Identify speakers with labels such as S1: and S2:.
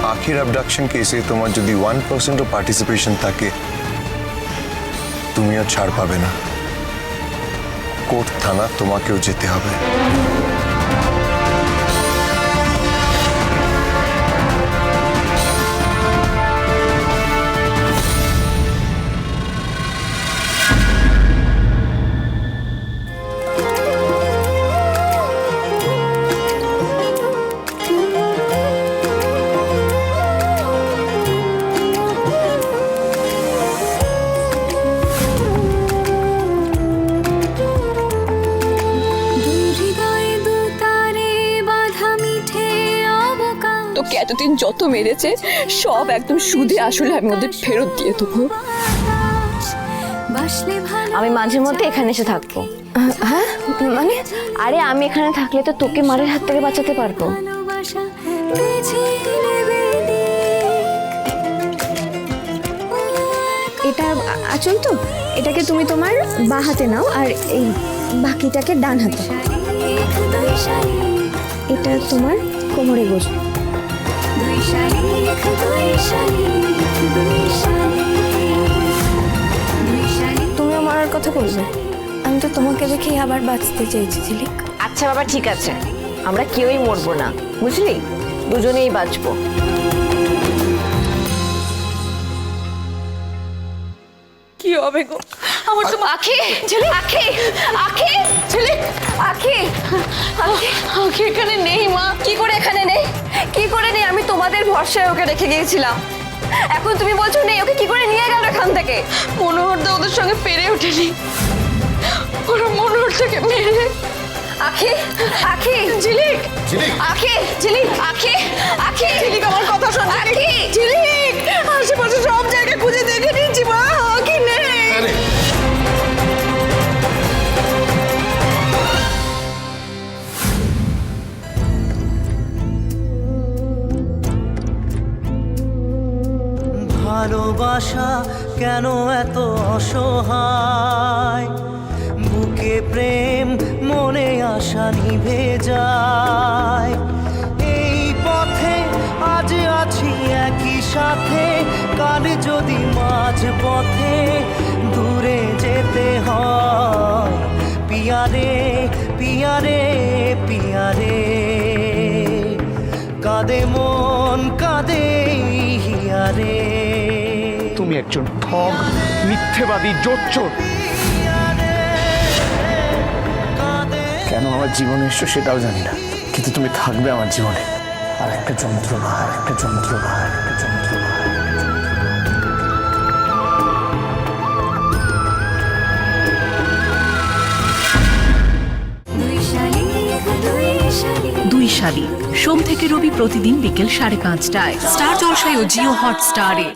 S1: আখির অ্যাবডাকশন কেসে তোমার যদি 1% পার্টিসিপেশন থাকে তুমিও ছাড় পাবে না, কোর্ট থানা তোমাকেও যেতে হবে।
S2: তোকে এতদিন যত মেরেছে সব একদম সুদে আসলে আমি ওদের ফেরত দিয়ে দেবো।
S3: আমি মাঝে মধ্যে এখানে এসে থাকবো। হ্যাঁ মানে আরে আমি এখানে থাকলে তো তোকে মারের হাত থেকে বাঁচাতে পারবো।
S4: এটা আঁচল তো, এটাকে তুমি তোমার বাঁ হাতে নাও আর এই বাকিটাকে ডান হাতে। এটা তোমার কোমরে গোজ। তুমি আমার আর কথা বলবে? আমি তো তোমাকে দেখেই আবার বাঁচতে চাইছি ঝিলিক।
S3: আচ্ছা বাবা ঠিক আছে, আমরা কেউই মরবো না বুঝলি, দুজনেই বাঁচবো।
S2: কি হবে গো আমার তো
S3: আখি আখি আখি ছেলে আখি আখি এখানে নেই মা। কি করে এখানে নেই? কি করে নেই? আমি তোমাদের ভরসায় ওকে রেখে গিয়েছিলাম, এখন তুমি বলছো নেই। ওকে কি করে নিয়ে গেল এখান থেকে?
S2: মনোহরদা ওদের সঙ্গে পেরে ওঠেনি, ওরা মনোহরটাকে মেরে।
S3: আখি আখি
S2: ঝিলিক
S3: আখি ঝিলিক আখি আখি
S2: ঝিলিক আমার কথা শোন।
S3: আখি
S2: ঝিলিক আশেপাশে সব জায়গায় খুঁজে দেখে নিয়েছি মা, আখি নেই।
S5: ভালোবাসা কেন এত অসহায়, বুকে প্রেম মনে আশা নিভে যায়। এই পথে আজ আছি একই সাথে, কাল যদি মাঝ পথে দূরে যেতে হয়। পিয়ারে পিয়ারে পিয়ারে কাঁদে মন কাঁদে হিয়ারে।
S6: তুমি একজন ঠগ, মিথ্যেবাদী, জোচ্চোর। কেন আমার জীবনে এসছো সেটাও জানি না, কিন্তু তুমি থাকবে আমার জীবনে। আর একটা যন্ত্রণা, আর একটা যন্ত্রণা, আর একটা যন্ত্রণা।
S7: দুই শালী সোম থেকে রবি প্রতিদিন বিকেল 5:30টায় স্টার জলসায় ও জিও হটস্টারে।